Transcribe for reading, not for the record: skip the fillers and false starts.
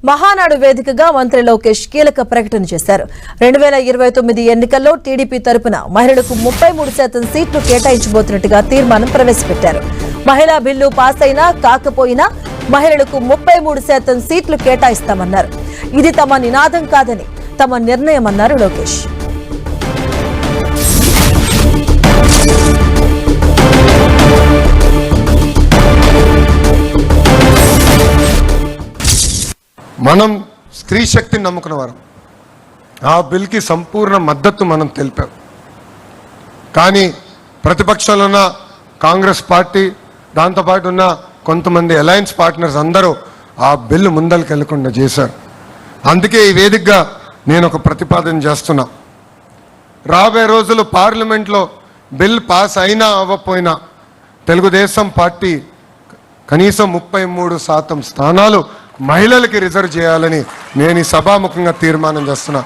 మహానాడు వేదికగా మంత్రి లోకేష్ కీలక ప్రకటన చేశారు. 2029 ఎన్నికల్లో టీడీపీ తరపున మహిళలకు 33% సీట్లు కేటాయించబోతున్నట్టుగా తీర్మానం ప్రవేశపెట్టారు. మహిళా బిల్లు పాస్ అయినా కాకపోయినా మహిళలకు 33% సీట్లు కేటాయిస్తామన్నారు. ఇది తమ నినాదం కాదని తమ నిర్ణయమన్నారు లోకేష్. మనం స్త్రీ శక్తిని నమ్ముకున్న వారం ఆ బిల్కి సంపూర్ణ మద్దతు మనం తెలిపాం. కానీ ప్రతిపక్షంలో ఉన్న కాంగ్రెస్ పార్టీ దాంతోపాటు ఉన్న కొంతమంది అలయన్స్ పార్ట్నర్స్ అందరూ ఆ బిల్లు ముందరికి వెళ్లకుండా చేశారు. అందుకే ఈ వేదికగా నేను ఒక ప్రతిపాదన చేస్తున్నా. రాబోయే రోజులు పార్లమెంట్లో బిల్ పాస్ అయినా అవ్వకపోయినా తెలుగుదేశం పార్టీ కనీసం 33% స్థానాలు మహిళలకి రిజర్వ్ చేయాలని నేను ఈ సభాముఖంగా తీర్మానం చేస్తున్నా.